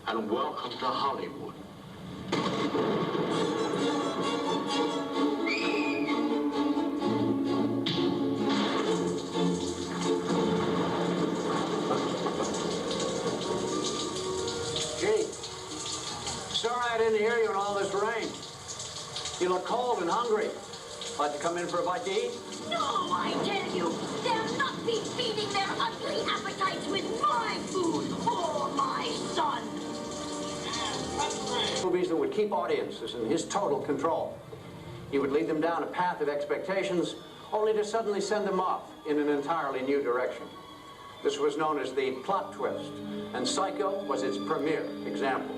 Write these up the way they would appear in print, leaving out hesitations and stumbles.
and welcome to Hollywood. Gee, sorry I didn't hear you in all this rain. You look cold and hungry. Like to come in for a bite to eat? No, I tell you, they'll not be feeding their ugly appetites with my food or my son. Movies that would keep audiences in his total control. He would lead them down a path of expectations, only to suddenly send them off in an entirely new direction. This was known as the plot twist, and Psycho was its premier example.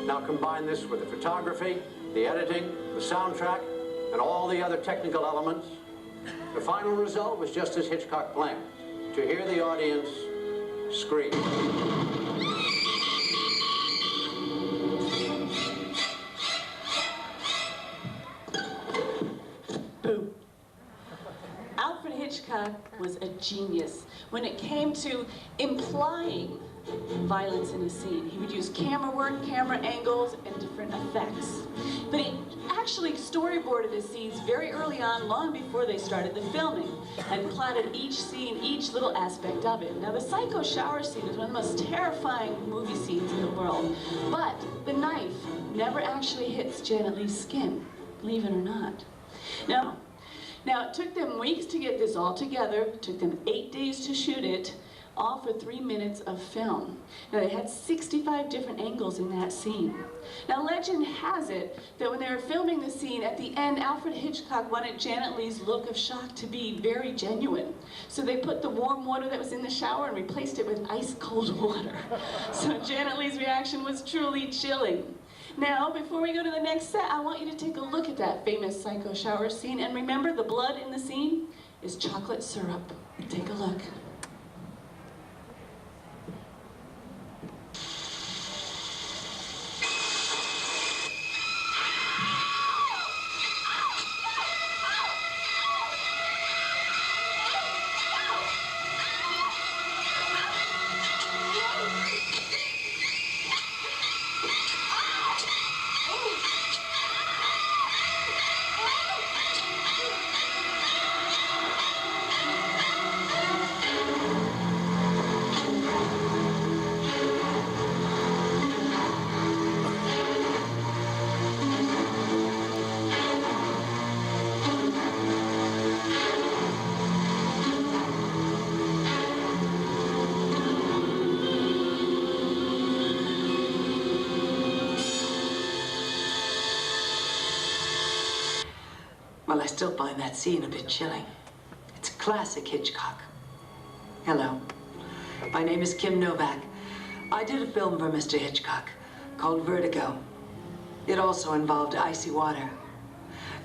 Now combine this with the photography, the editing, the soundtrack, and all the other technical elements. The final result was just as Hitchcock planned, to hear the audience scream. Boo. Alfred Hitchcock was a genius when it came to implying violence in a scene. He would use camera work, camera angles, and different effects. But he actually storyboarded his scenes very early on, long before they started the filming, and plotted each scene, each little aspect of it. Now, the Psycho shower scene is one of the most terrifying movie scenes in the world, but the knife never actually hits Janet Leigh's skin, believe it or not. Now, it took them weeks to get this all together. It took them 8 days to shoot it, all for 3 minutes of film. Now, they had 65 different angles in that scene. Now, legend has it that when they were filming the scene, at the end, Alfred Hitchcock wanted Janet Leigh's look of shock to be very genuine. So they put the warm water that was in the shower and replaced it with ice cold water. So Janet Leigh's reaction was truly chilling. Now, before we go to the next set, I want you to take a look at that famous Psycho shower scene. And remember, the blood in the scene is chocolate syrup. Take a look. Well, I still find that scene a bit chilling. It's a classic Hitchcock. Hello. My name is Kim Novak. I did a film for Mr. Hitchcock called Vertigo. It also involved icy water.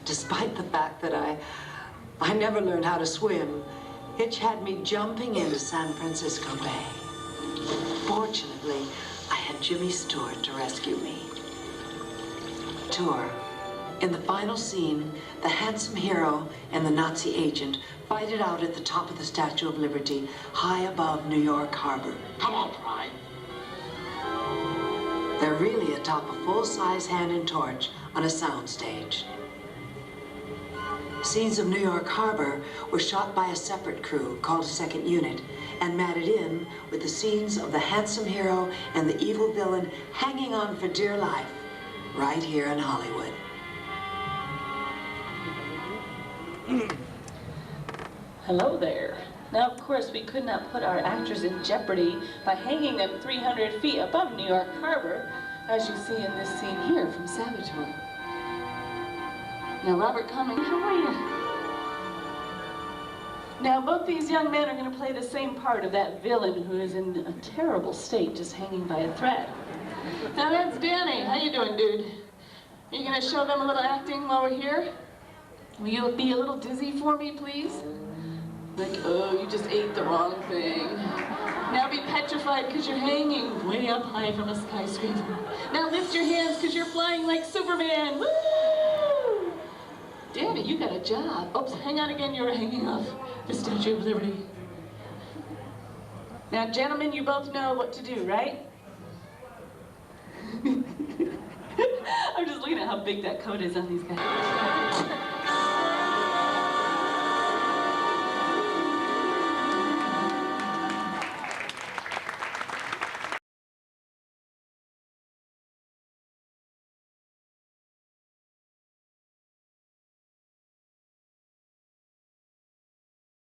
Despite the fact that I never learned how to swim, Hitch had me jumping into San Francisco Bay. Fortunately, I had Jimmy Stewart to rescue me. Tour. In the final scene, the handsome hero and the Nazi agent fight it out at the top of the Statue of Liberty, high above New York Harbor. Come on, Pride. They're really atop a full-size hand and torch on a soundstage. Scenes of New York Harbor were shot by a separate crew called a second unit and matted in with the scenes of the handsome hero and the evil villain hanging on for dear life right here in Hollywood. Hello there. Now, of course, we could not put our actors in jeopardy by hanging them 300 feet above New York Harbor, as you see in this scene here from Saboteur. Now, Robert Cummings, how are you? Now, both these young men are going to play the same part of that villain who is in a terrible state, just hanging by a thread. Now, that's Danny. How you doing, dude? Are you going to show them a little acting while we're here? Will you be a little dizzy for me, please? Like, oh, you just ate the wrong thing. Now be petrified because you're hanging way up high from a skyscraper. Now lift your hands because you're flying like Superman. Woo! Danny, you got a job. Oops, hang on again, you're hanging off the Statue of Liberty. Now, gentlemen, you both know what to do, right? big that coat is on these guys.